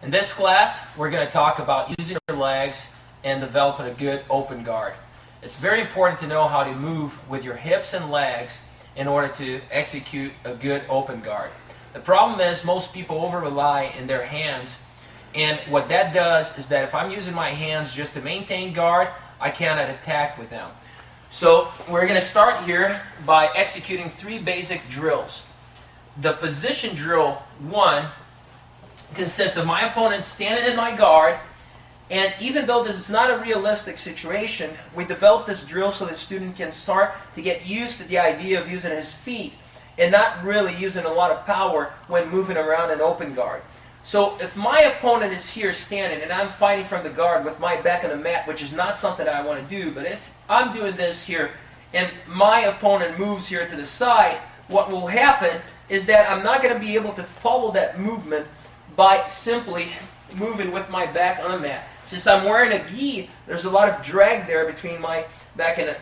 In this class, we're going to talk about using your legs and developing a good open guard. It's very important to know how to move with your hips and legs in order to execute a good open guard. The problem is most people over-rely in their hands, and what that does is that if I'm using my hands just to maintain guard, I cannot attack with them. So we're going to start here by executing 3 basic drills. The position drill 1 consists of my opponent standing in my guard, and even though this is not a realistic situation, we developed this drill so the student can start to get used to the idea of using his feet and not really using a lot of power when moving around an open guard. So if my opponent is here standing and I'm fighting from the guard with my back on the mat, which is not something that I want to do, but if I'm doing this here and my opponent moves here to the side, what will happen is that I'm not going to be able to follow that movement by simply moving with my back on a mat. Since I'm wearing a gi, there's a lot of drag there between my back and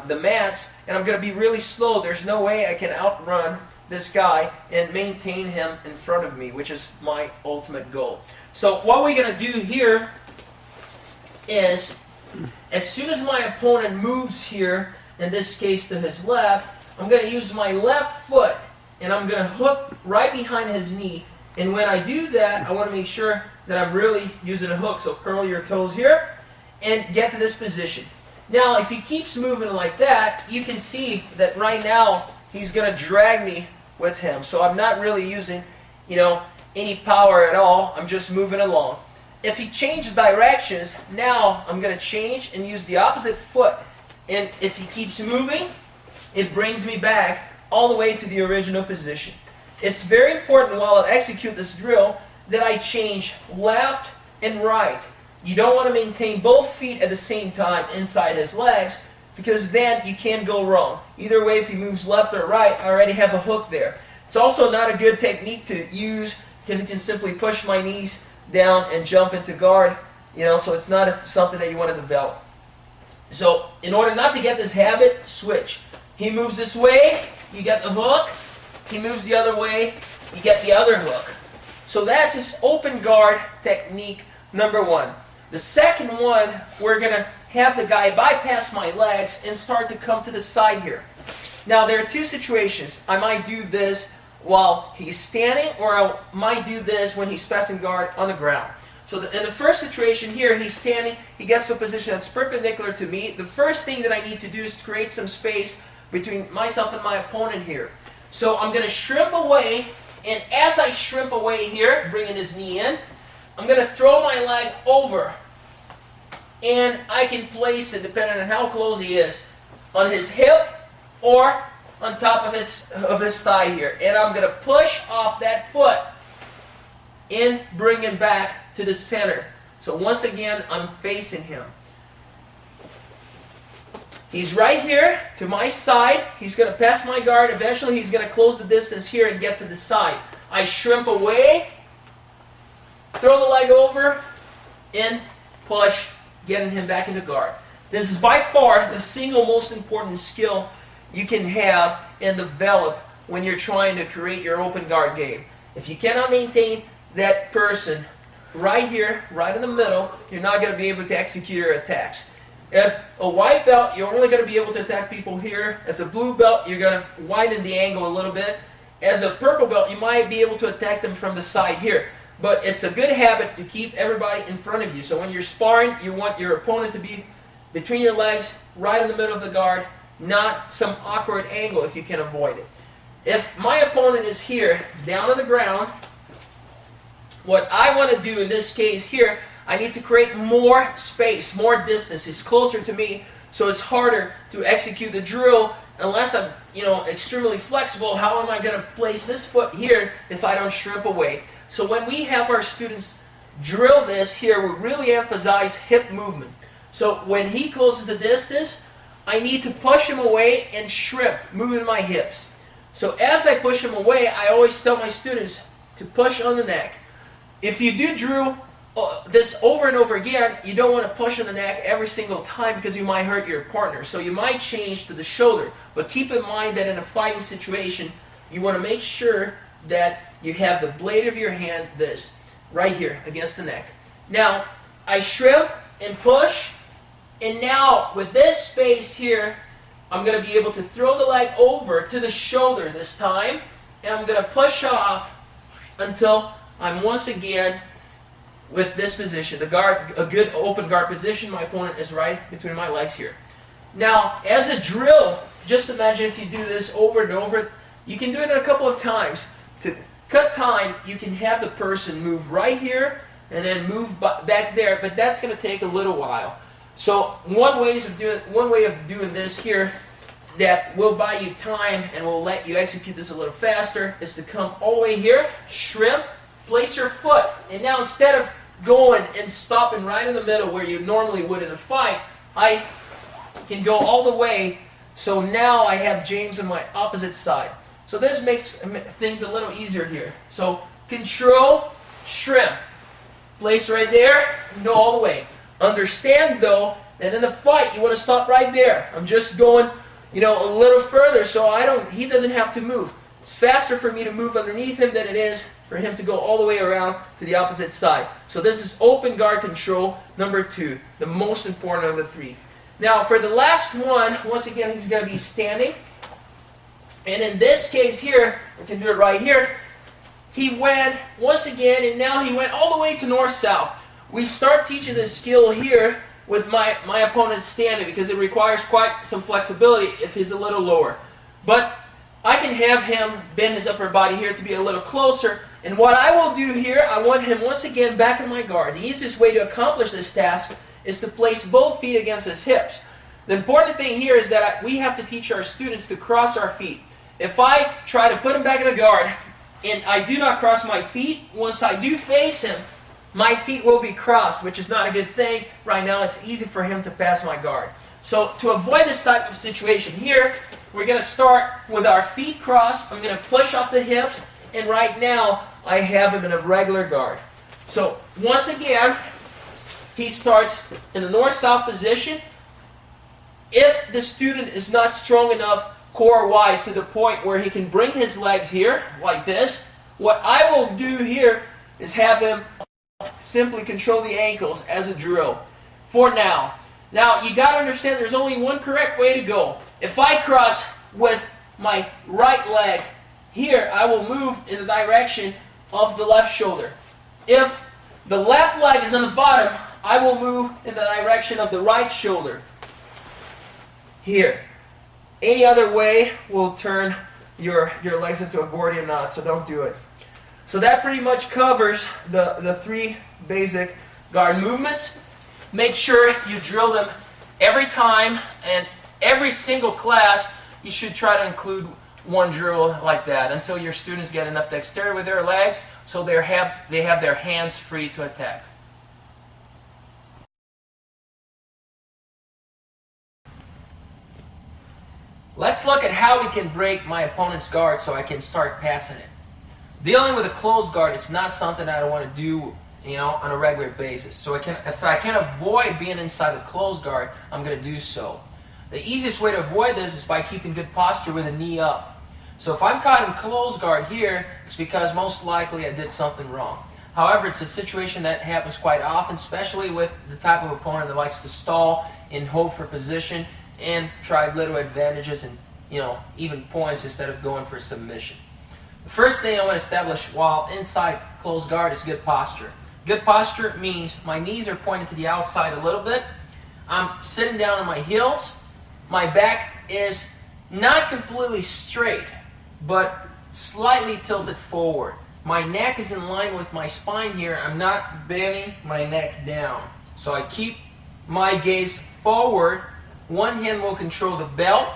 the mats, and I'm going to be really slow. There's no way I can outrun this guy and maintain him in front of me, which is my ultimate goal. So what we're going to do here is, as soon as my opponent moves here, in this case to his left, I'm going to use my left foot and I'm going to hook right behind his knee. And when I do that, I want to make sure that I'm really using a hook. So curl your toes here and get to this position. Now, if he keeps moving like that, you can see that right now he's going to drag me with him. So I'm not really using, any power at all. I'm just moving along. If he changes directions, now I'm going to change and use the opposite foot. And if he keeps moving, it brings me back all the way to the original position. It's very important while I execute this drill that I change left and right. You don't want to maintain both feet at the same time inside his legs, because then you can't go wrong. Either way, if he moves left or right, I already have a hook there. It's also not a good technique to use because it can simply push my knees down and jump into guard, so it's not something that you want to develop. So in order not to get this habit, switch. He moves this way, you get the hook. He moves the other way, you get the other hook. So that's his open guard technique number 1. The second one, we're going to have the guy bypass my legs and start to come to the side here. Now there are 2 situations. I might do this while he's standing, or I might do this when he's passing guard on the ground. So in the first situation here, he's standing, he gets to a position that's perpendicular to me. The first thing that I need to do is create some space between myself and my opponent here. So I'm going to shrimp away, and as I shrimp away here, bringing his knee in, I'm going to throw my leg over. And I can place it, depending on how close he is, on his hip or on top of his thigh here. And I'm going to push off that foot and bring him back to the center. So once again, I'm facing him. He's right here to my side. He's going to pass my guard. Eventually, he's going to close the distance here and get to the side. I shrimp away, throw the leg over, and push, getting him back into guard. This is by far the single most important skill you can have and develop when you're trying to create your open guard game. If you cannot maintain that person right here, right in the middle, you're not going to be able to execute your attacks. As a white belt, you're only going to be able to attack people here. As a blue belt, you're going to widen the angle a little bit. As a purple belt, you might be able to attack them from the side here. But it's a good habit to keep everybody in front of you. So when you're sparring, you want your opponent to be between your legs, right in the middle of the guard, not some awkward angle if you can avoid it. If my opponent is here, down on the ground, what I want to do in this case here, I need to create more space, more distance. He's closer to me, so it's harder to execute the drill unless I'm, extremely flexible. How am I going to place this foot here if I don't shrimp away? So when we have our students drill this here, we really emphasize hip movement. So when he closes the distance, I need to push him away and shrimp, moving my hips. So as I push him away, I always tell my students to push on the neck. If you do drill this over and over again, you don't want to push on the neck every single time because you might hurt your partner. So you might change to the shoulder. But keep in mind that in a fighting situation, you want to make sure that you have the blade of your hand this. right here against the neck. Now, I shrimp and push, and now with this space here, I'm going to be able to throw the leg over to the shoulder this time, and I'm going to push off until I'm once again with this position. The guard, a good open guard position, my opponent is right between my legs here. Now, as a drill, just imagine if you do this over and over. You can do it a couple of times. To cut time, you can have the person move right here and then move back there, but that's going to take a little while. So one way of doing this here that will buy you time and will let you execute this a little faster is to come all the way here, shrimp, place your foot, and now instead of going and stopping right in the middle where you normally would in a fight, I can go all the way, so now I have James on my opposite side. So this makes things a little easier here. So control, shrimp, place right there, and go all the way. Understand though that in a fight you want to stop right there. I'm just going, a little further so he doesn't have to move. It's faster for me to move underneath him than it is for him to go all the way around to the opposite side. So this is open guard control number 2, the most important of the 3. Now for the last one, once again he's going to be standing. And in this case here, we can do it right here, he went once again and now he went all the way to north-south. We start teaching this skill here with my opponent standing because it requires quite some flexibility if he's a little lower. But I can have him bend his upper body here to be a little closer. And what I will do here, I want him once again back in my guard. The easiest way to accomplish this task is to place both feet against his hips. The important thing here is that we have to teach our students to cross our feet. If I try to put him back in the guard and I do not cross my feet, once I do face him, my feet will be crossed, which is not a good thing. Right now it's easy for him to pass my guard. So to avoid this type of situation here, we're going to start with our feet crossed. I'm going to push off the hips, and right now I have him in a regular guard. So once again, he starts in the north-south position. If the student is not strong enough core-wise to the point where he can bring his legs here, like this, what I will do here is have him simply control the ankles as a drill for now. Now, you got to understand there's only one correct way to go. If I cross with my right leg here, I will move in the direction of the left shoulder. If the left leg is on the bottom, I will move in the direction of the right shoulder here. Any other way will turn your legs into a Gordian knot, so don't do it. So that pretty much covers the 3 basic guard movements. Make sure you drill them every time, and every single class you should try to include one drill like that until your students get enough dexterity with their legs so they have their hands free to attack. Let's look at how we can break my opponent's guard so I can start passing it. Dealing with a closed guard, it's not something I don't want to do, on a regular basis. So if I can avoid being inside the closed guard, I'm going to do so. The easiest way to avoid this is by keeping good posture with a knee up. So if I'm caught in closed guard here, it's because most likely I did something wrong. However, it's a situation that happens quite often, especially with the type of opponent that likes to stall and hope for position and try little advantages and even points instead of going for submission. The first thing I want to establish while inside closed guard is good posture. Good posture means my knees are pointed to the outside a little bit. I'm sitting down on my heels. My back is not completely straight, but slightly tilted forward. My neck is in line with my spine here. I'm not bending my neck down. So I keep my gaze forward. One hand will control the belt.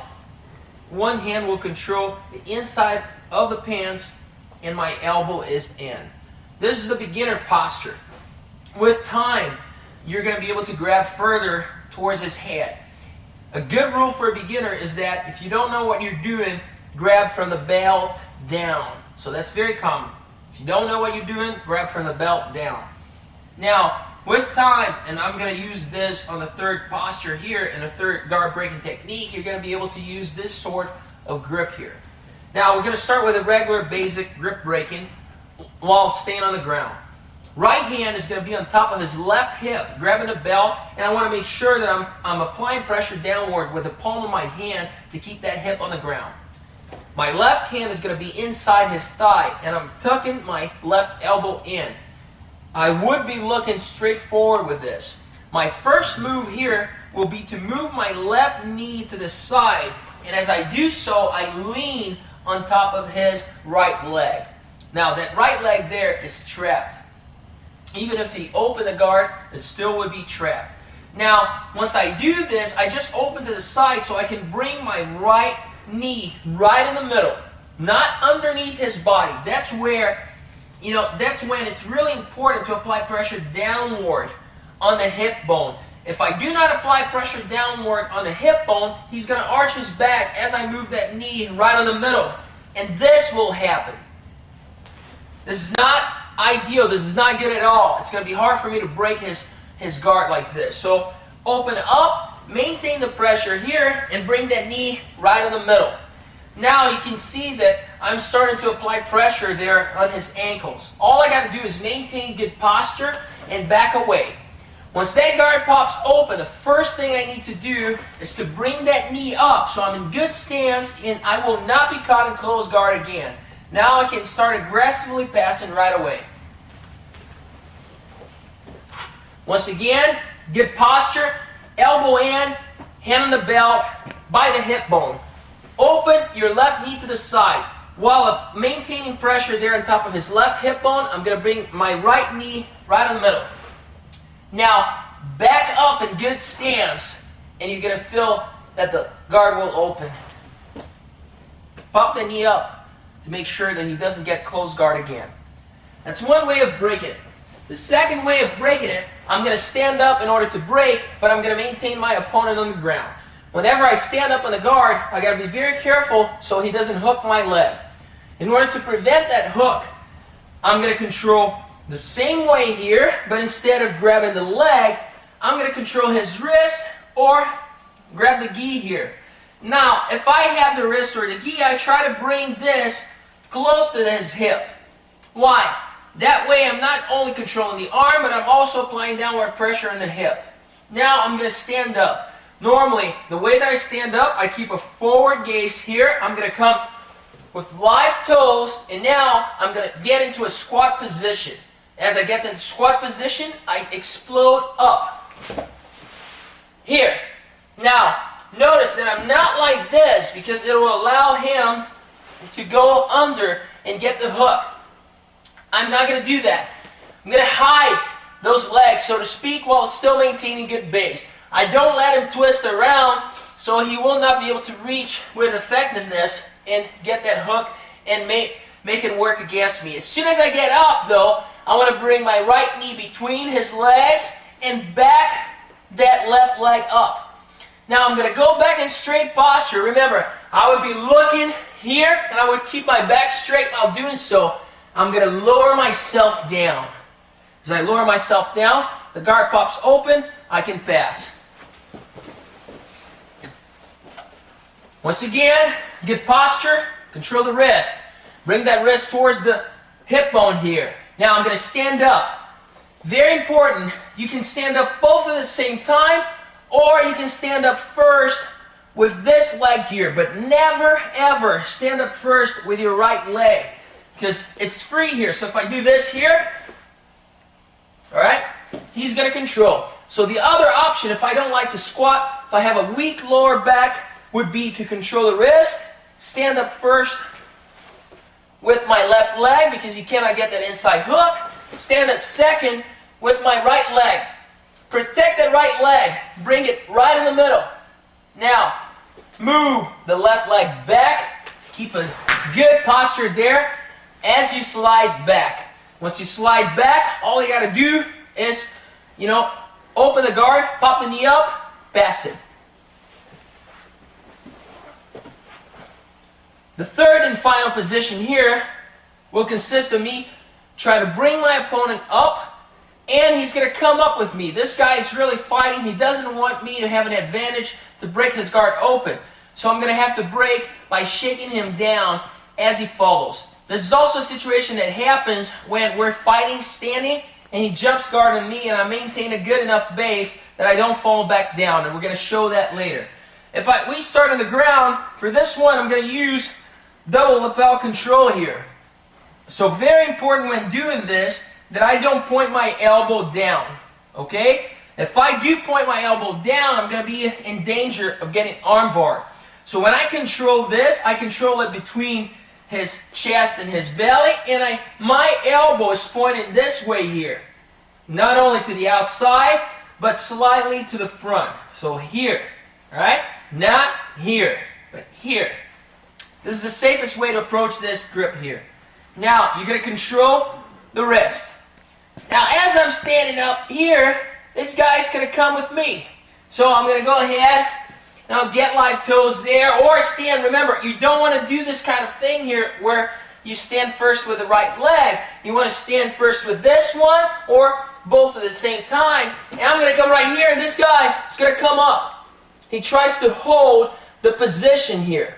One hand will control the inside of the pants, and my elbow is in. This is the beginner posture. With time, you're going to be able to grab further towards his head. A good rule for a beginner is that if you don't know what you're doing, grab from the belt down. So that's very common. If you don't know what you're doing, grab from the belt down. Now, with time, and I'm going to use this on the third posture here in a third guard breaking technique, you're going to be able to use this sort of grip here. Now, we're going to start with a regular basic grip breaking while staying on the ground. right hand is going to be on top of his left hip, grabbing the belt, and I want to make sure that I'm applying pressure downward with the palm of my hand to keep that hip on the ground. My left hand is going to be inside his thigh, and I'm tucking my left elbow in. I would be looking straight forward with this. My first move here will be to move my left knee to the side, and as I do so, I lean on top of his right leg. Now, that right leg there is trapped. Even if he opened the guard, it still would be trapped. Now, once I do this, I just open to the side so I can bring my right knee right in the middle, not underneath his body. That's where, that's when it's really important to apply pressure downward on the hip bone. If I do not apply pressure downward on the hip bone, he's going to arch his back as I move that knee right in the middle. And this will happen. This is not ideal. This is not good at all. It's going to be hard for me to break his guard like this. So open up, maintain the pressure here, and bring that knee right in the middle. Now you can see that I'm starting to apply pressure there on his ankles. All I got to do is maintain good posture and back away. Once that guard pops open, the first thing I need to do is to bring that knee up so I'm in good stance and I will not be caught in closed guard again. Now I can start aggressively passing right away. Once again, good posture, elbow in, hand on the belt, by the hip bone. Open your left knee to the side. While maintaining pressure there on top of his left hip bone, I'm going to bring my right knee right in the middle. Now, back up in good stance, and you're going to feel that the guard will open. Pop the knee up to make sure that he doesn't get closed guard again. That's one way of breaking it. The second way of breaking it, I'm going to stand up in order to break, but I'm going to maintain my opponent on the ground. Whenever I stand up on the guard, I got to be very careful so he doesn't hook my leg. In order to prevent that hook, I'm going to control the same way here, but instead of grabbing the leg, I'm going to control his wrist or grab the gi here. Now, if I have the wrist or the gi, I try to bring this close to his hip. Why? That way I'm not only controlling the arm, but I'm also applying downward pressure on the hip. Now I'm going to stand up. Normally, the way that I stand up, I keep a forward gaze here. I'm going to come with live toes, and now I'm going to get into a squat position. As I get into squat position, I explode up. Here. Now, notice that I'm not like this because it will allow him to go under and get the hook. I'm not going to do that. I'm going to hide those legs, so to speak, while still maintaining good base. I don't let him twist around, so he will not be able to reach with effectiveness and get that hook and make it work against me. As soon as I get up, though, I want to bring my right knee between his legs and back that left leg up. Now I'm going to go back in straight posture. Remember, I would be looking here, and I would keep my back straight while doing so. I'm going to lower myself down. As I lower myself down, the guard pops open, I can pass. Once again, good posture, control the wrist. Bring that wrist towards the hip bone here. Now I'm going to stand up. Very important, you can stand up both at the same time, or you can stand up first with this leg here, but never ever stand up first with your right leg, because it's free here. So if I do this here, alright, he's going to control. So the other option, if I don't like to squat, if I have a weak lower back, would be to control the wrist, stand up first with my left leg because you cannot get that inside hook, stand up second with my right leg. Protect that right leg, bring it right in the middle. Now, move the left leg back, keep a good posture there as you slide back. Once you slide back, all you got to do is, open the guard, pop the knee up, pass it. The third and final position here will consist of me trying to bring my opponent up, and he's going to come up with me. This guy is really fighting. He doesn't want me to have an advantage to break his guard open. So I'm going to have to break by shaking him down as he follows. This is also a situation that happens when we're fighting standing and he jumps guard on me, and I maintain a good enough base that I don't fall back down, and we're going to show that later. If we start on the ground, for this one I'm going to use double lapel control here. So very important when doing this that I don't point my elbow down, okay? If I do point my elbow down, I'm going to be in danger of getting armbar. So when I control this, I control it between his chest and his belly, and my elbow is pointed this way here. Not only to the outside, but slightly to the front. So here, alright? Not here, but here. This is the safest way to approach this grip here. Now, you're going to control the wrist. Now, as I'm standing up here, this guy's going to come with me. So I'm going to go ahead, now get live toes there, or stand. Remember, you don't want to do this kind of thing here where you stand first with the right leg. You want to stand first with this one, or both at the same time. And I'm going to come right here, and this guy is going to come up. He tries to hold the position here.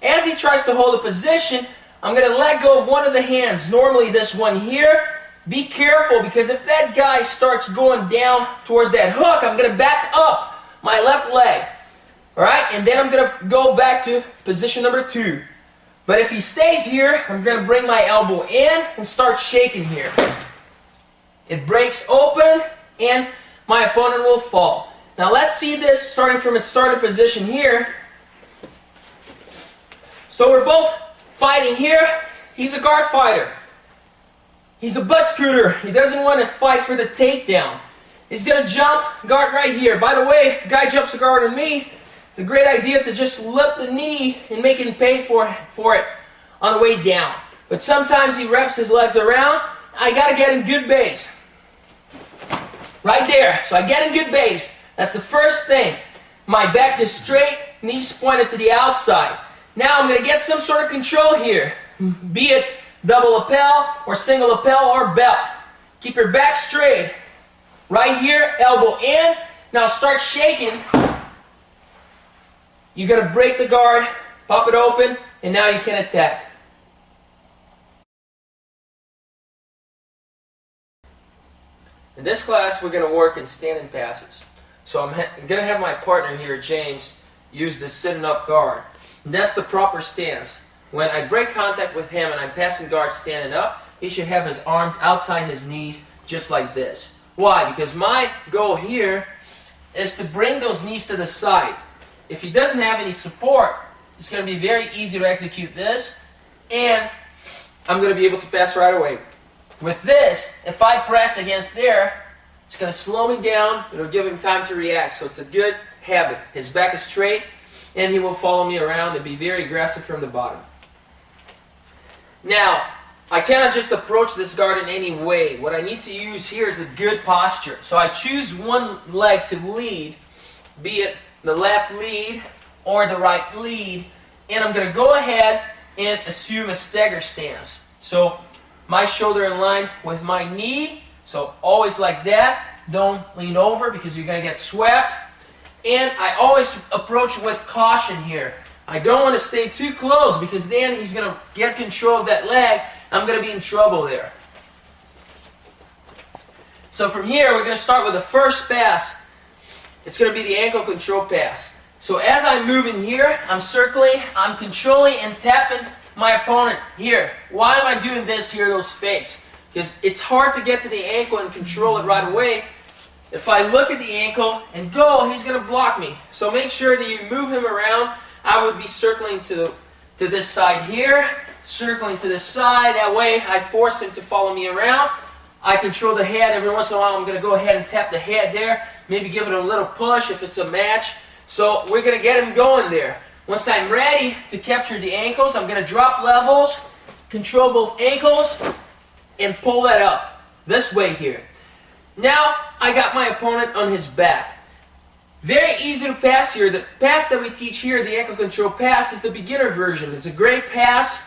As he tries to hold the position, I'm going to let go of one of the hands, normally this one here. Be careful, because if that guy starts going down towards that hook, I'm going to back up my left leg. Alright, and then I'm going to go back to position number 2. But if he stays here, I'm going to bring my elbow in and start shaking here. It breaks open, and my opponent will fall. Now let's see this starting from a starting position here. So we're both fighting here. He's a guard fighter. He's a butt scooter. He doesn't want to fight for the takedown. He's going to jump guard right here. By the way, if the guy jumps a guard on me, it's a great idea to just lift the knee and make him pay for it on the way down. But sometimes he wraps his legs around. I got to get in good base. Right there. So I get in good base. That's the first thing. My back is straight, knees pointed to the outside. Now I'm going to get some sort of control here. Be it double lapel or single lapel or belt. Keep your back straight. Right here, elbow in. Now start shaking. You're going to break the guard, pop it open, and now you can attack. In this class, we're going to work in standing passes. So I'm going to have my partner here, James, use the sitting up guard. And that's the proper stance. When I break contact with him and I'm passing guard standing up, he should have his arms outside his knees just like this. Why? Because my goal here is to bring those knees to the side. If he doesn't have any support, it's going to be very easy to execute this, and I'm going to be able to pass right away. With this, if I press against there, it's going to slow me down. It'll give him time to react, so it's a good habit. His back is straight, and he will follow me around and be very aggressive from the bottom. Now, I cannot just approach this guard in any way. What I need to use here is a good posture. So I choose one leg to lead, be it the left lead or the right lead, and I'm going to go ahead and assume a stagger stance. So my shoulder in line with my knee, so always like that. Don't lean over because you're going to get swept. And I always approach with caution here. I don't want to stay too close because then he's going to get control of that leg. I'm going to be in trouble there. So from here, we're going to start with the first pass. It's going to be the ankle control pass. So as I move in here, I'm circling, I'm controlling and tapping my opponent here. Why am I doing this here, those fakes? Because it's hard to get to the ankle and control it right away. If I look at the ankle and go, he's going to block me. So make sure that you move him around. I would be circling to this side here, circling to this side. That way I force him to follow me around. I control the head. Every once in a while I'm going to go ahead and tap the head there. Maybe give it a little push if it's a match. So we're going to get him going there. Once I'm ready to capture the ankles, I'm going to drop levels, control both ankles, and pull that up this way here. Now I got my opponent on his back. Very easy to pass here. The pass that we teach here, the ankle control pass, is the beginner version. It's a great pass,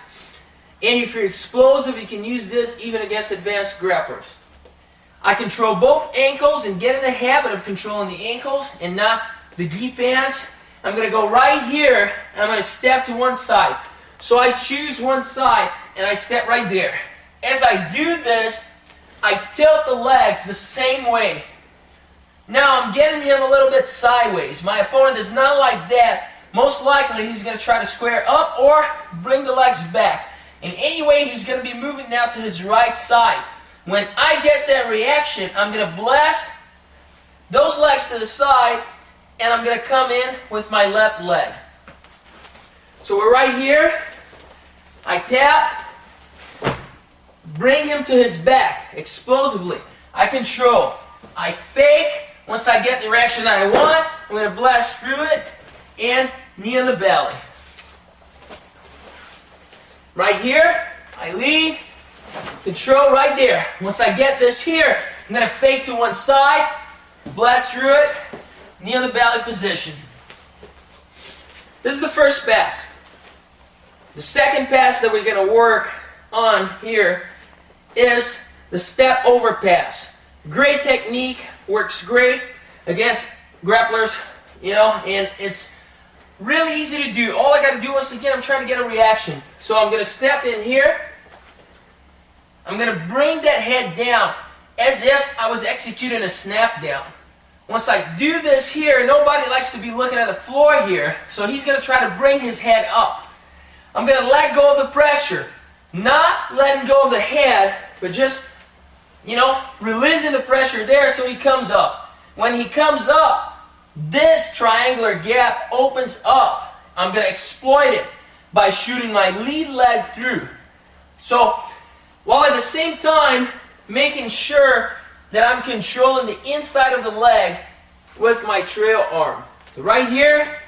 and if you're explosive, you can use this even against advanced grapplers. I control both ankles and get in the habit of controlling the ankles and not the gi pants. I'm going to go right here, and I'm going to step to one side. So I choose one side, and I step right there. As I do this, I tilt the legs the same way. Now I'm getting him a little bit sideways. My opponent is not like that. Most likely he's going to try to square up or bring the legs back. In any way, he's going to be moving now to his right side. When I get that reaction, I'm going to blast those legs to the side, and I'm going to come in with my left leg. So we're right here. I tap, bring him to his back explosively. I control. I fake. Once I get the reaction that I want, I'm going to blast through it and knee on the belly. Right here, I lead, control right there. Once I get this here, I'm going to fake to one side, blast through it, knee on the belly position. This is the first pass. The second pass that we're going to work on here is the step over pass. Great technique, works great against grapplers, and it's really easy to do. All I got to do, once again, I'm trying to get a reaction. So I'm going to step in here. I'm going to bring that head down as if I was executing a snap down. Once I do this here, nobody likes to be looking at the floor here, so he's going to try to bring his head up. I'm going to let go of the pressure. Not letting go of the head, but just, releasing the pressure there so he comes up. When he comes up, this triangular gap opens up. I'm going to exploit it by shooting my lead leg through. So, while at the same time making sure that I'm controlling the inside of the leg with my trail arm. So right here,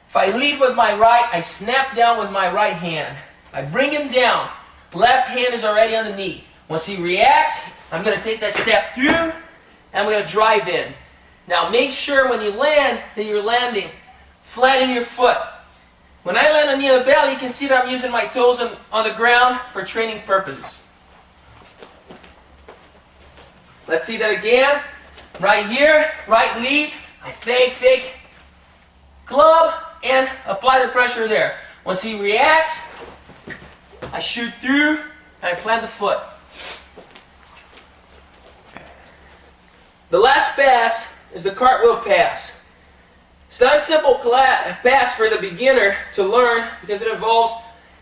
if I lead with my right, I snap down with my right hand. I bring him down. Left hand is already on the knee. Once he reacts, I'm going to take that step through, and I'm going to drive in. Now make sure when you land that you're landing flat in your foot. When I land on the other belly, you can see that I'm using my toes on the ground for training purposes. Let's see that again. Right here, right lead, I fake, club, and apply the pressure there. Once he reacts, I shoot through, and I plant the foot. The last pass is the cartwheel pass. It's not a simple pass for the beginner to learn because it involves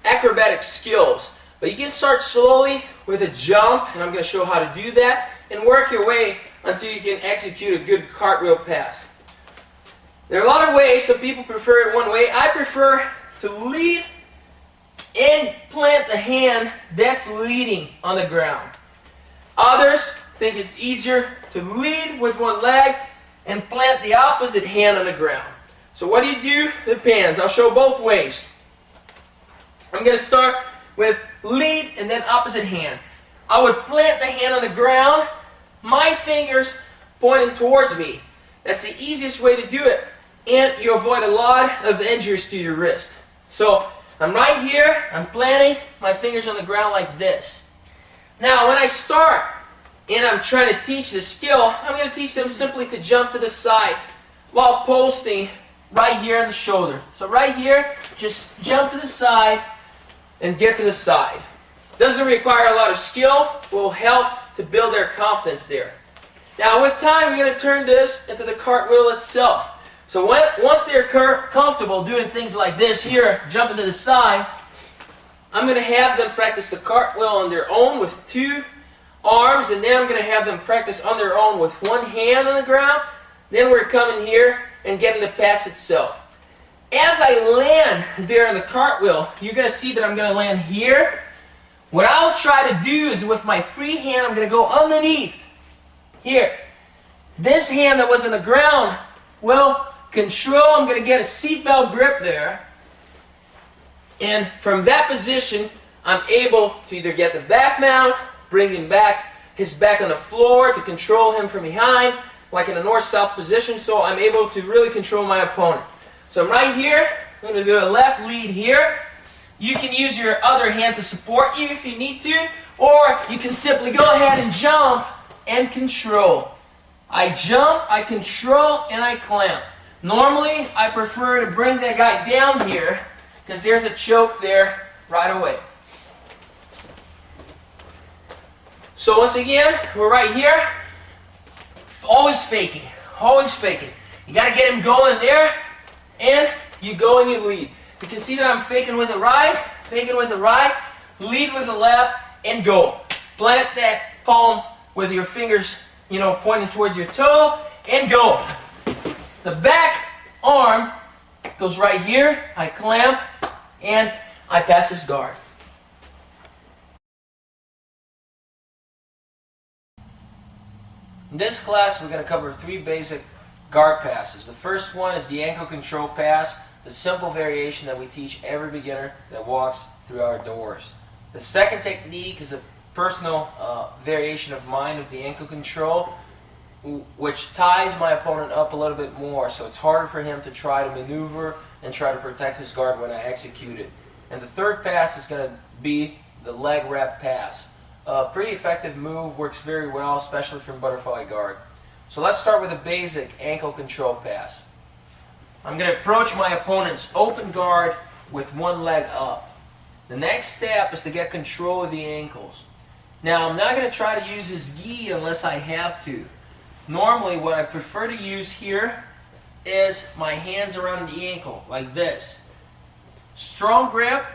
acrobatic skills. But you can start slowly with a jump, and I'm going to show how to do that, and work your way until you can execute a good cartwheel pass. There are a lot of ways. Some people prefer it one way. I prefer to lead and plant the hand that's leading on the ground. Others think it's easier to lead with one leg and plant the opposite hand on the ground. So what do? Depends. I'll show both ways. I'm going to start with lead and then opposite hand. I would plant the hand on the ground, my fingers pointing towards me. That's the easiest way to do it, and you avoid a lot of injuries to your wrist. So I'm right here, I'm planting my fingers on the ground like this. Now when I start and I'm trying to teach the skill, I'm going to teach them simply to jump to the side while posting right here on the shoulder. So right here, just jump to the side and get to the side. Doesn't require a lot of skill, will help to build their confidence there. Now with time, we're going to turn this into the cartwheel itself. So once they're comfortable doing things like this here, jumping to the side, I'm going to have them practice the cartwheel on their own with two arms, and then I'm going to have them practice on their own with one hand on the ground. Then we're coming here and getting the pass itself. As I land there in the cartwheel, you're going to see that I'm going to land here. What I'll try to do is with my free hand, I'm going to go underneath here. This hand that was on the ground will control. I'm going to get a seatbelt grip there. And from that position, I'm able to either get the back mount, bring him back, his back on the floor to control him from behind, like in a north-south position, so I'm able to really control my opponent. So I'm right here. I'm going to do a left lead here. You can use your other hand to support you if you need to, or you can simply go ahead and jump and control. I jump, I control, and I clamp. Normally, I prefer to bring that guy down here because there's a choke there right away. So once again, we're right here. Always faking. Always faking. You got to get him going there, and you go and you lead. You can see that I'm faking with the right, lead with the left, and go. Plant that palm with your fingers, pointing towards your toe, and go. The back arm goes right here. I clamp, and I pass this guard. In this class, we're going to cover 3 basic guard passes. The first one is the ankle control pass, the simple variation that we teach every beginner that walks through our doors. The second technique is a personal variation of mine of the ankle control, which ties my opponent up a little bit more, so it's harder for him to try to maneuver and try to protect his guard when I execute it. And the third pass is going to be the leg wrap pass. A pretty effective move, works very well, especially from butterfly guard. So let's start with a basic ankle control pass. I'm going to approach my opponent's open guard with one leg up. The next step is to get control of the ankles. Now, I'm not going to try to use his gi unless I have to. Normally, what I prefer to use here is my hands around the ankle, like this. Strong grip,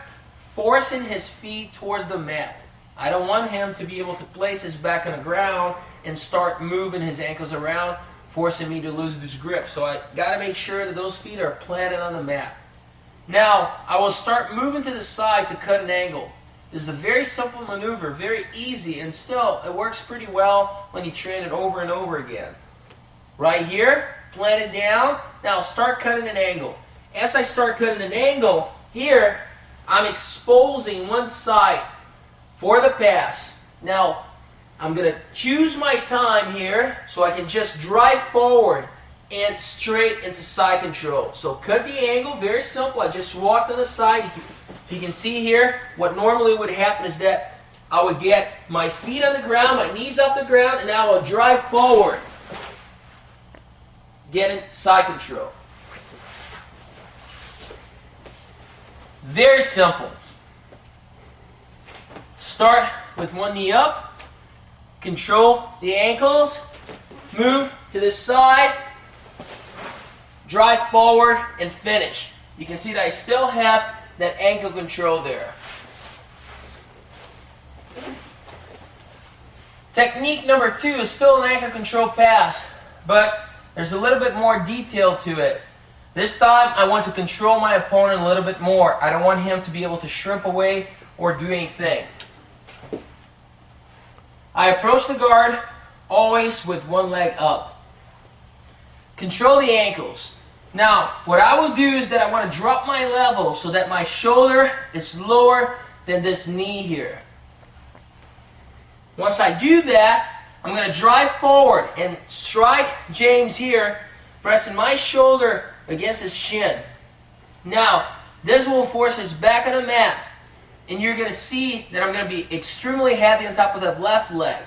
forcing his feet towards the mat. I don't want him to be able to place his back on the ground and start moving his ankles around, forcing me to lose this grip. So I got to make sure that those feet are planted on the mat. Now, I will start moving to the side to cut an angle. This is a very simple maneuver, very easy, and still it works pretty well when you train it over and over again. Right here, plant it down. Now start cutting an angle. As I start cutting an angle, here I'm exposing one side for the pass. Now, I'm going to choose my time here so I can just drive forward and straight into side control. So cut the angle, very simple. I just walked on the side. If you can see here, what normally would happen is that I would get my feet on the ground, my knees off the ground, and now I will drive forward, getting side control. Very simple. Start with one knee up, control the ankles, move to the side, drive forward, and finish. You can see that I still have that ankle control there. Technique number 2 is still an ankle control pass, but there's a little bit more detail to it. This time I want to control my opponent a little bit more. I don't want him to be able to shrimp away or do anything. I approach the guard always with one leg up. Control the ankles. Now, what I will do is that I want to drop my level so that my shoulder is lower than this knee here. Once I do that, I'm going to drive forward and strike James here, pressing my shoulder against his shin. Now, this will force his back on the mat, and you're going to see that I'm going to be extremely heavy on top of that left leg.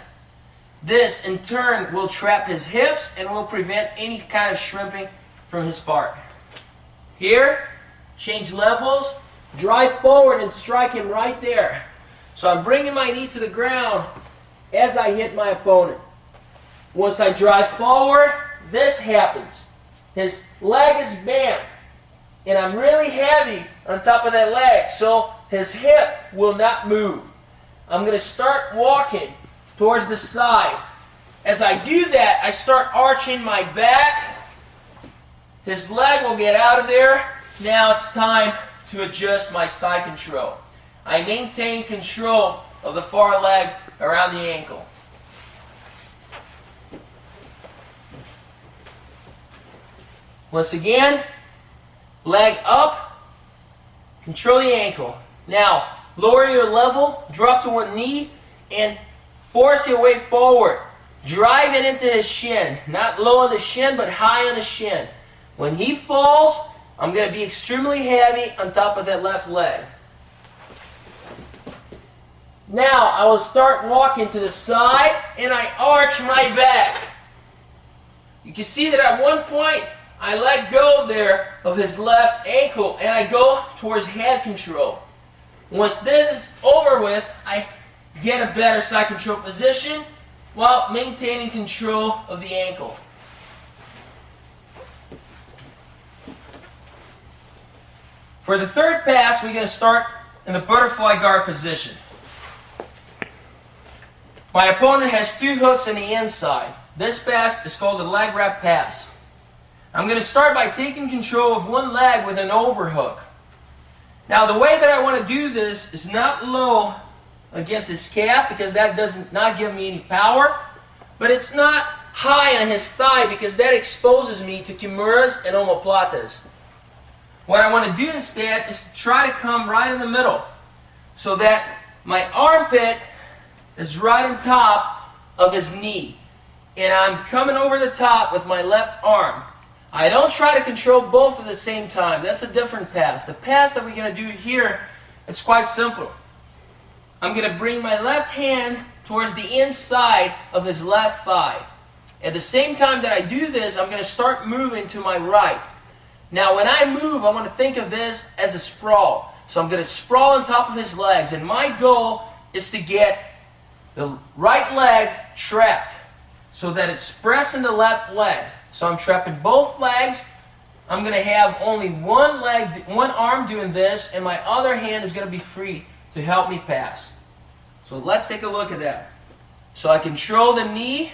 This, in turn, will trap his hips and will prevent any kind of shrimping from his part. Here, change levels, drive forward and strike him right there. So I'm bringing my knee to the ground as I hit my opponent. Once I drive forward, this happens. His leg is bent, and I'm really heavy on top of that leg, so his hip will not move. I'm going to start walking towards the side. As I do that, I start arching my back. His leg will get out of there. Now it's time to adjust my side control. I maintain control of the far leg around the ankle. Once again, leg up, control the ankle. Now, lower your level, drop to one knee, and force your way forward. Drive it into his shin. Not low on the shin, but high on the shin. When he falls, I'm going to be extremely heavy on top of that left leg. Now, I will start walking to the side, and I arch my back. You can see that at one point, I let go there of his left ankle, and I go towards head control. Once this is over with, I get a better side control position while maintaining control of the ankle. For the third pass, we're going to start in the butterfly guard position. My opponent has two hooks on the inside. This pass is called a leg wrap pass. I'm going to start by taking control of one leg with an overhook. Now the way that I want to do this is not low against his calf because that does not give me any power, but it's not high on his thigh because that exposes me to kimuras and omoplatas. What I want to do instead is to try to come right in the middle so that my armpit is right on top of his knee. And I'm coming over the top with my left arm. I don't try to control both at the same time. That's a different pass. The pass that we're going to do here, it's quite simple. I'm going to bring my left hand towards the inside of his left thigh. At the same time that I do this, I'm going to start moving to my right. Now when I move, I want to think of this as a sprawl. So I'm going to sprawl on top of his legs. And my goal is to get the right leg trapped so that it's pressing the left leg. So I'm trapping both legs. I'm going to have only one arm doing this, and my other hand is going to be free to help me pass. So let's take a look at that. So I control the knee.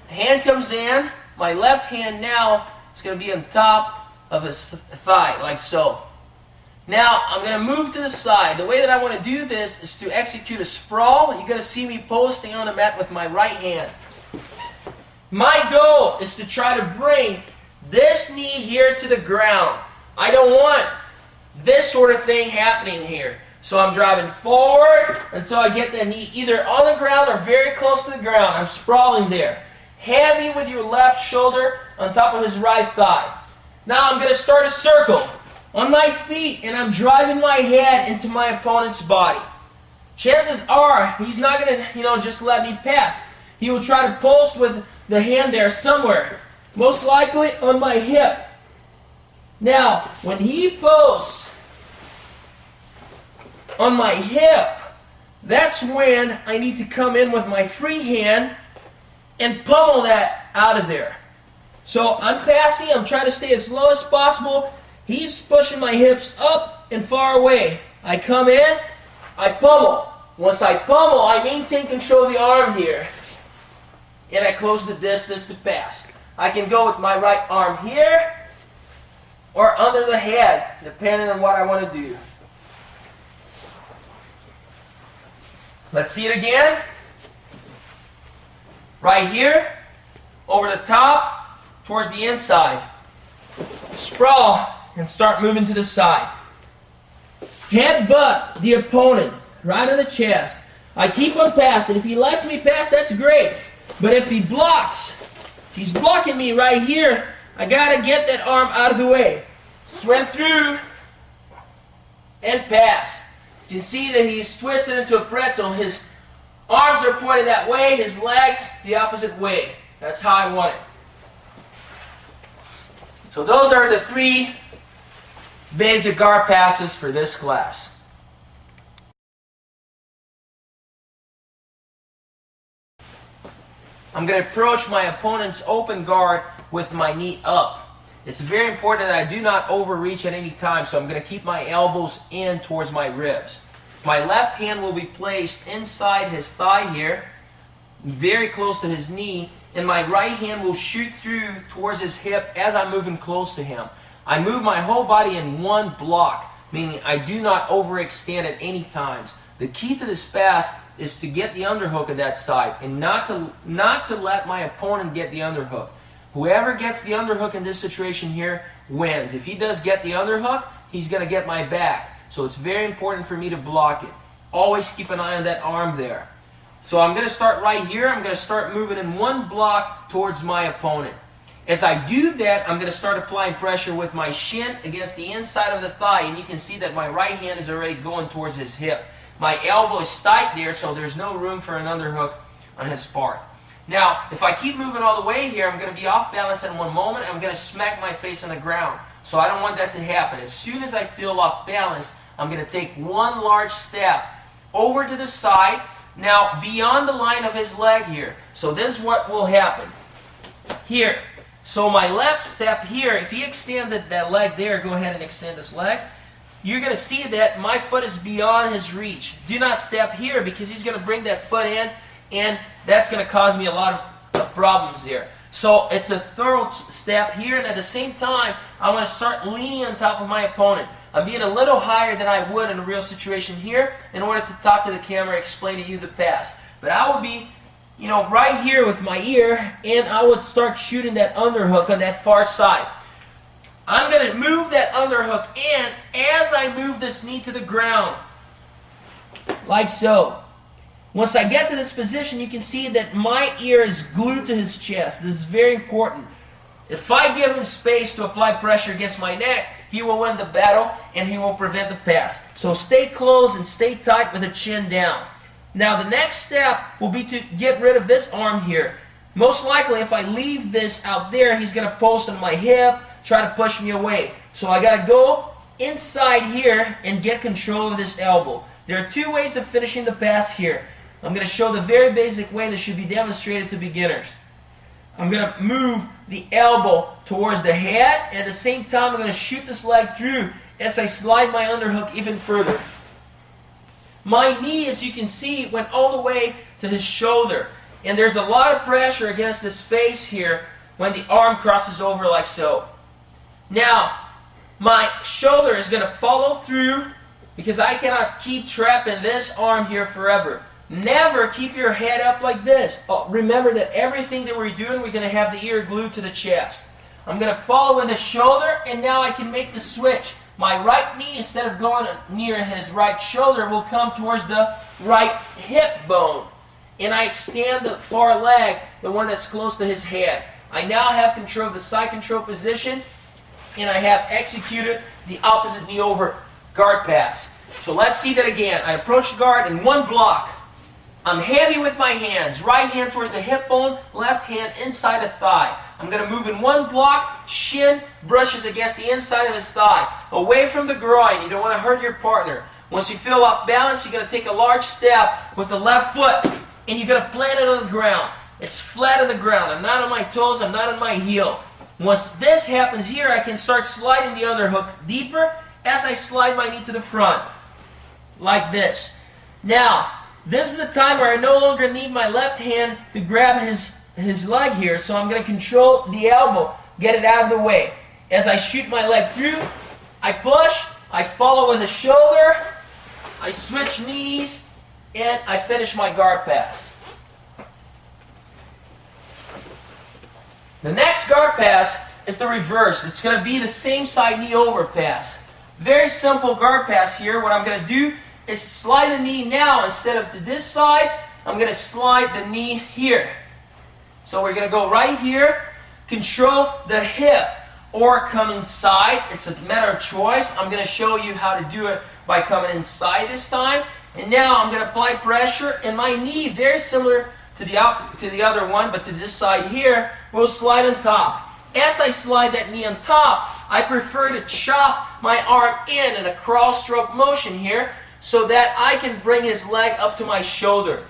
Hand comes in. My left hand now is going to be on top of his thigh, like so. Now, I'm going to move to the side. The way that I want to do this is to execute a sprawl. You're going to see me posting on the mat with my right hand. My goal is to try to bring this knee here to the ground. I don't want this sort of thing happening here. So I'm driving forward until I get the knee either on the ground or very close to the ground. I'm sprawling there. Heavy with your left shoulder on top of his right thigh. Now I'm going to start a circle on my feet, and I'm driving my head into my opponent's body. Chances are he's not going to, just let me pass. He will try to post with the hand there somewhere, most likely on my hip. Now, when he posts on my hip, that's when I need to come in with my free hand and pummel that out of there. So I'm passing, I'm trying to stay as low as possible. He's pushing my hips up and far away. I come in, I pummel. Once I pummel, I maintain control of the arm here. And I close the distance to pass. I can go with my right arm here or under the head, depending on what I want to do. Let's see it again. Right here, over the top, towards the inside. Sprawl and start moving to the side. Headbutt the opponent right on the chest. I keep on passing. If he lets me pass, that's great. But if he blocks, if he's blocking me right here, I gotta get that arm out of the way. Swim through and pass. You can see that he's twisted into a pretzel. His arms are pointed that way, his legs the opposite way. That's how I want it. So those are the 3 basic guard passes for this class. I'm going to approach my opponent's open guard with my knee up. It's very important that I do not overreach at any time, so I'm going to keep my elbows in towards my ribs. My left hand will be placed inside his thigh here, very close to his knee, and my right hand will shoot through towards his hip as I'm moving close to him. I move my whole body in one block, meaning I do not overextend at any times. The key to this pass is to get the underhook on that side and not to let my opponent get the underhook. Whoever gets the underhook in this situation here wins. If he does get the underhook, he's going to get my back. So it's very important for me to block it. Always keep an eye on that arm there. So I'm going to start right here. I'm going to start moving in one block towards my opponent. As I do that, I'm going to start applying pressure with my shin against the inside of the thigh, and you can see that my right hand is already going towards his hip. My elbow is tight there, so there's no room for an underhook on his part. Now, if I keep moving all the way here, I'm going to be off balance in one moment, and I'm going to smack my face on the ground. So I don't want that to happen. As soon as I feel off balance, I'm going to take one large step over to the side, now beyond the line of his leg here. So this is what will happen. Here, so my left step here, if he extends that leg there, go ahead and extend this leg, you're going to see that my foot is beyond his reach. Do not step here because he's going to bring that foot in, and that's going to cause me a lot of problems there. So it's a thorough step here, and at the same time, I want to start leaning on top of my opponent. I'm being a little higher than I would in a real situation here in order to talk to the camera, explain to you the pass. But I would be, you know, right here with my ear, and I would start shooting that underhook on that far side. I'm going to move that underhook in as I move this knee to the ground, like so. Once I get to this position, you can see that my ear is glued to his chest. This is very important. If I give him space to apply pressure against my neck, he will win the battle and he will prevent the pass. So stay close and stay tight with the chin down. Now the next step will be to get rid of this arm here. Most likely if I leave this out there, he's going to post on my hip, try to push me away. So I got to go inside here and get control of this elbow. There are two ways of finishing the pass here. I'm going to show the very basic way that should be demonstrated to beginners. I'm going to move the elbow towards the head, and at the same time I'm going to shoot this leg through as I slide my underhook even further. My knee, as you can see, went all the way to his shoulder, and there's a lot of pressure against his face here when the arm crosses over like so. Now, my shoulder is going to follow through because I cannot keep trapping this arm here forever. Never keep your head up like this. Oh, remember that everything that we're doing, we're going to have the ear glued to the chest. I'm going to follow with the shoulder, and now I can make the switch. My right knee, instead of going near his right shoulder, will come towards the right hip bone. And I extend the far leg, the one that's close to his head. I now have control of the side control position, and I have executed the opposite knee over guard pass. So let's see that again. I approach the guard in one block. I'm heavy with my hands. Right hand towards the hip bone, left hand inside the thigh. I'm going to move in one block. Shin brushes against the inside of his thigh. Away from the groin. You don't want to hurt your partner. Once you feel off balance, you're going to take a large step with the left foot, and you're going to plant it on the ground. It's flat on the ground. I'm not on my toes. I'm not on my heel. Once this happens here, I can start sliding the underhook deeper as I slide my knee to the front. Like this. Now, this is a time where I no longer need my left hand to grab his leg here, so I'm going to control the elbow, get it out of the way. As I shoot my leg through, I push, I follow with the shoulder, I switch knees, and I finish my guard pass. The next guard pass is the reverse. It's going to be the same side knee over pass. Very simple guard pass here. What I'm going to do is slide the knee now. Instead of to this side, I'm going to slide the knee here. So we're going to go right here, control the hip, or come inside. It's a matter of choice. I'm going to show you how to do it by coming inside this time. And now I'm going to apply pressure, and my knee, very similar to the other one, but to this side here, will slide on top. As I slide that knee on top, I prefer to chop my arm in a cross stroke motion here, so that I can bring his leg up to my shoulder.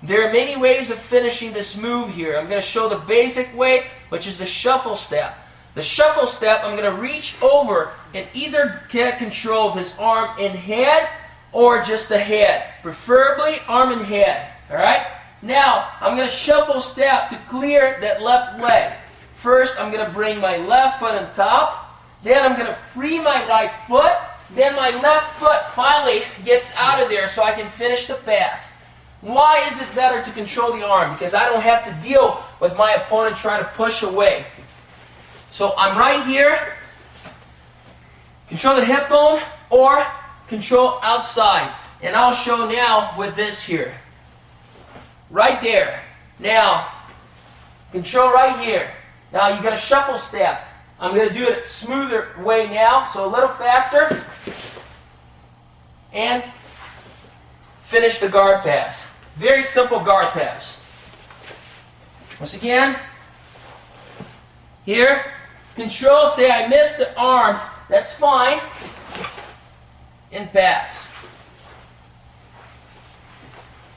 There are many ways of finishing this move here. I'm going to show the basic way, which is the shuffle step. The shuffle step, I'm going to reach over and either get control of his arm and head or just the head. Preferably arm and head. Alright? Now, I'm going to shuffle step to clear that left leg. First, I'm going to bring my left foot on top. Then I'm going to free my right foot. Then my left foot finally gets out of there so I can finish the pass. Why is it better to control the arm? Because I don't have to deal with my opponent trying to push away. So I'm right here. Control the hip bone or control outside. And I'll show now with this here. Right there. Now, control right here. Now you got a shuffle step. I'm going to do it a smoother way now, so a little faster. And finish the guard pass. Very simple guard pass. Once again, here, control, say I missed the arm, that's fine, and pass.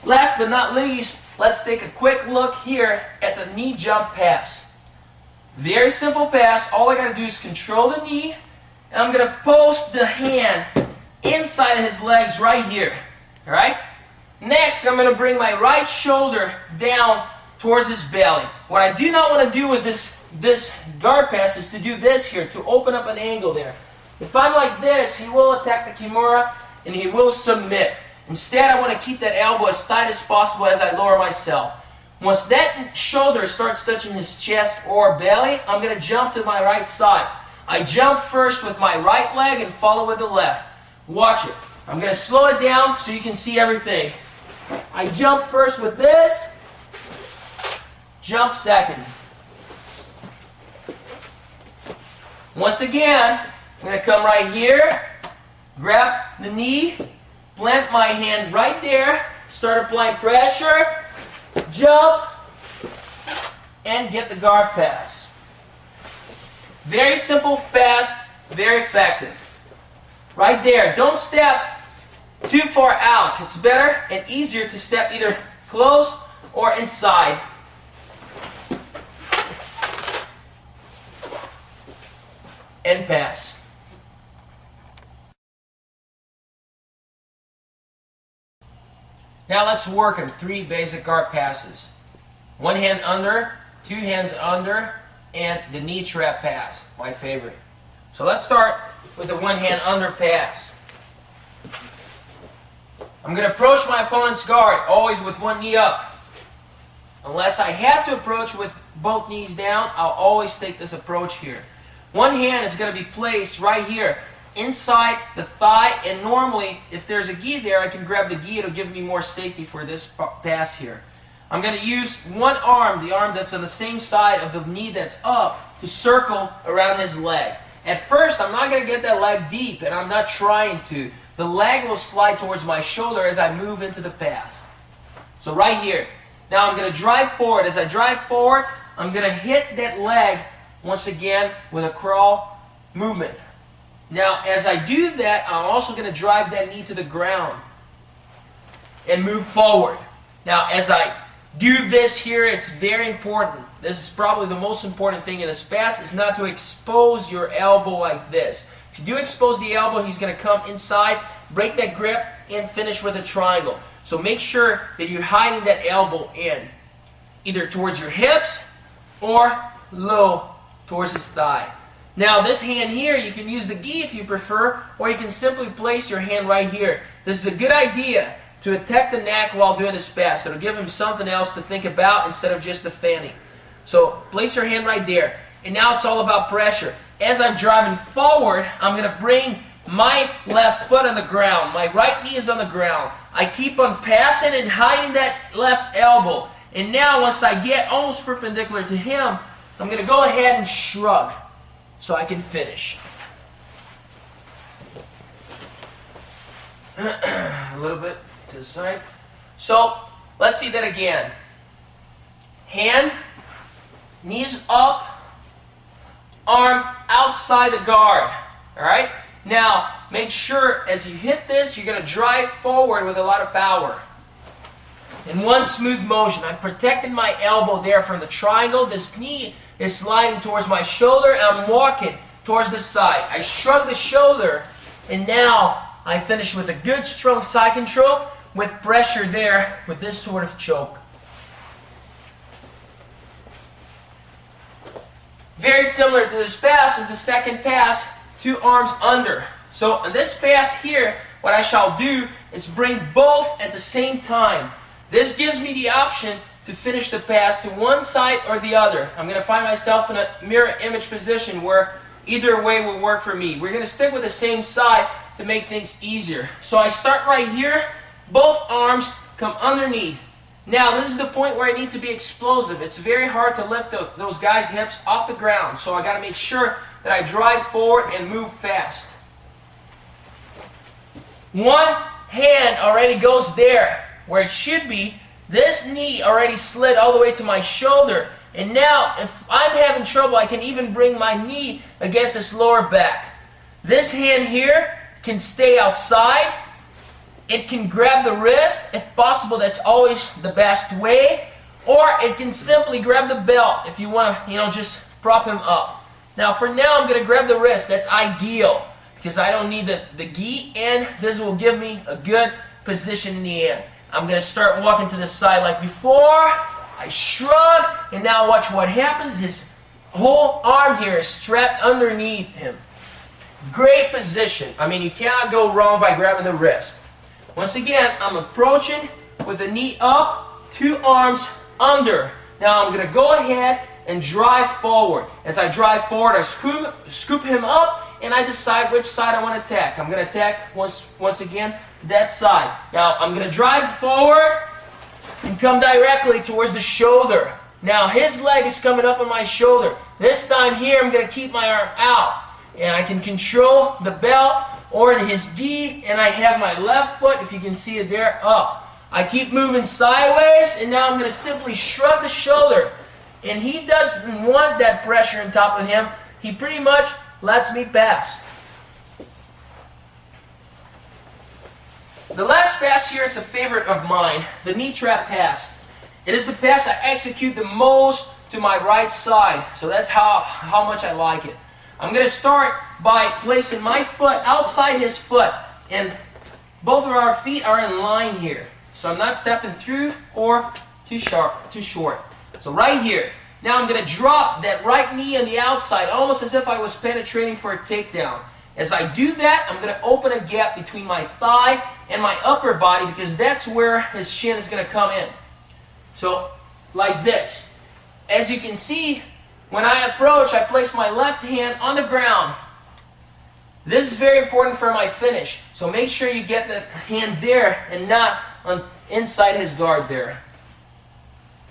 Last but not least, let's take a quick look here at the knee jump pass. Very simple pass. All I got to do is control the knee, and I'm going to post the hand inside of his legs right here. All right? Next, I'm going to bring my right shoulder down towards his belly. What I do not want to do with this guard pass is to do this here, to open up an angle there. If I'm like this, he will attack the Kimura and he will submit. Instead, I want to keep that elbow as tight as possible as I lower myself. Once that shoulder starts touching his chest or belly, I'm going to jump to my right side. I jump first with my right leg and follow with the left. Watch it. I'm going to slow it down so you can see everything. I jump first with this, jump second. Once again, I'm going to come right here, grab the knee, plant my hand right there, start applying pressure, jump, and get the guard pass. Very simple, fast, very effective. Right there. Don't step too far out. It's better and easier to step either close or inside. And pass. Now let's work on 3 basic guard passes. 1 hand under, 2 hands under, and the knee trap pass, my favorite. So let's start with the 1 hand under pass. I'm going to approach my opponent's guard, always with 1 knee up. Unless I have to approach with both knees down, I'll always take this approach here. 1 hand is going to be placed right here, inside the thigh, and normally, if there's a gi there, I can grab the gi. It'll give me more safety for this pass here. I'm going to use 1 arm, the arm that's on the same side of the knee that's up, to circle around his leg. At first, I'm not going to get that leg deep, and I'm not trying to. The leg will slide towards my shoulder as I move into the pass. So right here. Now I'm going to drive forward. As I drive forward, I'm going to hit that leg once again with a crawl movement. Now, as I do that, I'm also going to drive that knee to the ground and move forward. Now, as I do this here, it's very important. This is probably the most important thing in this pass, is not to expose your elbow like this. If you do expose the elbow, he's going to come inside, break that grip, and finish with a triangle. So make sure that you're hiding that elbow in, either towards your hips or low towards his thigh. Now this hand here, you can use the gi if you prefer, or you can simply place your hand right here. This is a good idea to attack the neck while doing this pass. It'll give him something else to think about instead of just defending. So place your hand right there. And now it's all about pressure. As I'm driving forward, I'm going to bring my left foot on the ground. My right knee is on the ground. I keep on passing and hiding that left elbow. And now once I get almost perpendicular to him, I'm going to go ahead and shrug so I can finish. A little bit to the side. So let's see that again. Hand, knees up, arm outside the guard. Alright? Now, make sure as you hit this, you're going to drive forward with a lot of power. In one smooth motion. I'm protecting my elbow there from the triangle. This knee is sliding towards my shoulder, and I'm walking towards the side. I shrug the shoulder, and now I finish with a good, strong side control with pressure there with this sort of choke. Very similar to this pass is the second pass, 2 arms under. So in this pass here, what I shall do is bring both at the same time. This gives me the option to finish the pass to one side or the other. I'm going to find myself in a mirror image position where either way will work for me. We're going to stick with the same side to make things easier. So I start right here, both arms come underneath. Now this is the point where I need to be explosive. It's very hard to lift those guys' hips off the ground. So I got to make sure that I drive forward and move fast. One hand already goes there where it should be. This knee already slid all the way to my shoulder. And now, if I'm having trouble, I can even bring my knee against this lower back. This hand here can stay outside. It can grab the wrist. If possible, that's always the best way. Or it can simply grab the belt if you want to, just prop him up. Now, for now, I'm going to grab the wrist. That's ideal because I don't need the gi, and this will give me a good position in the end. I'm going to start walking to the side like before. I shrug, and now watch what happens. His whole arm here is strapped underneath him. Great position. I mean, you cannot go wrong by grabbing the wrist. Once again, I'm approaching with the knee up, 2 arms under. Now I'm going to go ahead and drive forward. As I drive forward, I scoop him up, and I decide which side I want to attack. I'm going to attack once again to that side. Now I'm going to drive forward and come directly towards the shoulder. Now his leg is coming up on my shoulder. This time here, I'm going to keep my arm out. And I can control the belt or his gi, and I have my left foot, if you can see it there, up. I keep moving sideways, and now I'm going to simply shrug the shoulder. And he doesn't want that pressure on top of him. He pretty much lets me pass. The last pass here, it's a favorite of mine, the knee trap pass. It is the pass I execute the most to my right side, so that's how much I like it. I'm going to start by placing my foot outside his foot, and both of our feet are in line here. So I'm not stepping through or too short. So right here. Now I'm going to drop that right knee on the outside, almost as if I was penetrating for a takedown. As I do that, I'm going to open a gap between my thigh and my upper body, because that's where his shin is going to come in. So, like this. As you can see, when I approach, I place my left hand on the ground. This is very important for my finish. So make sure you get the hand there and not inside his guard there.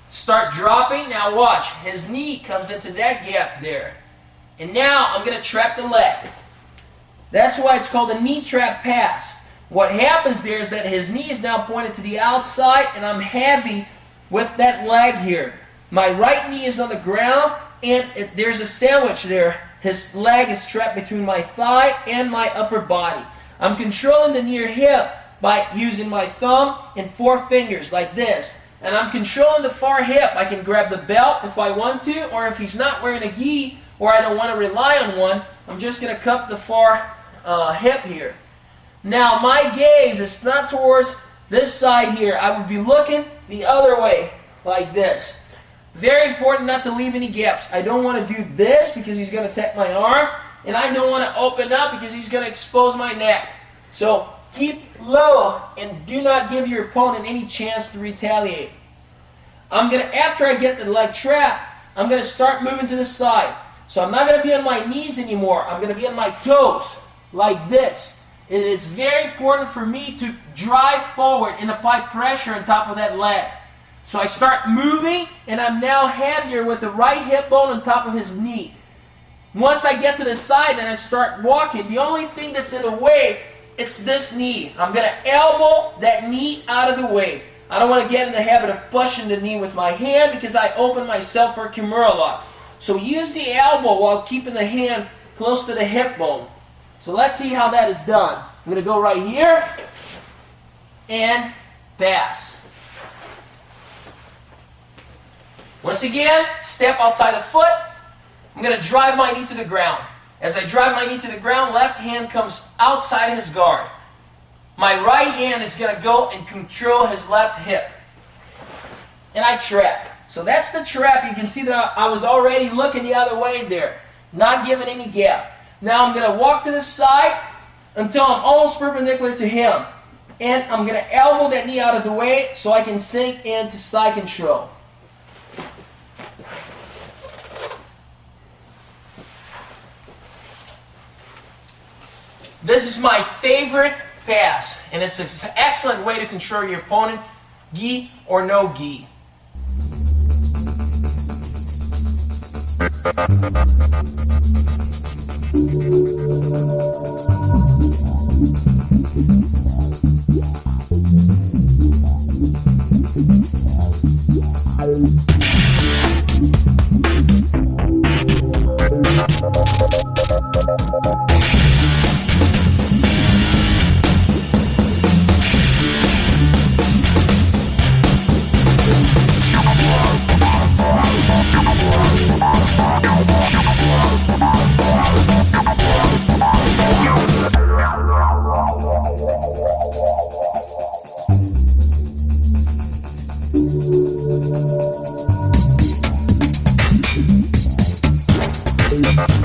Start dropping. Now watch. His knee comes into that gap there. And now I'm going to trap the leg. That's why it's called a knee trap pass. What happens there is that his knee is now pointed to the outside, and I'm heavy with that leg here. My right knee is on the ground, and there's a sandwich there. His leg is trapped between my thigh and my upper body. I'm controlling the near hip by using my thumb and 4 fingers like this. And I'm controlling the far hip. I can grab the belt if I want to, or if he's not wearing a gi, or I don't want to rely on one, I'm just going to cup the far hip here. Now my gaze is not towards this side here. I would be looking the other way, like this. Very important not to leave any gaps. I don't want to do this because he's going to attack my arm, and I don't want to open up because he's going to expose my neck. So keep low and do not give your opponent any chance to retaliate. After I get the leg trapped, I'm going to start moving to the side. So I'm not going to be on my knees anymore. I'm going to be on my toes, like this. It is very important for me to drive forward and apply pressure on top of that leg. So I start moving, and I'm now heavier with the right hip bone on top of his knee. Once I get to the side and I start walking, the only thing that's in the way, it's this knee. I'm going to elbow that knee out of the way. I don't want to get in the habit of pushing the knee with my hand because I open myself for a Kimura lock. So use the elbow while keeping the hand close to the hip bone. So let's see how that is done. I'm going to go right here and pass. Once again, step outside the foot. I'm going to drive my knee to the ground. As I drive my knee to the ground, left hand comes outside his guard. My right hand is going to go and control his left hip. And I trap. So that's the trap. You can see that I was already looking the other way there, not giving any gap. Now I'm going to walk to the side until I'm almost perpendicular to him. And I'm going to elbow that knee out of the way so I can sink into side control. This is my favorite pass, and it's an excellent way to control your opponent, gi or no gi. Bye.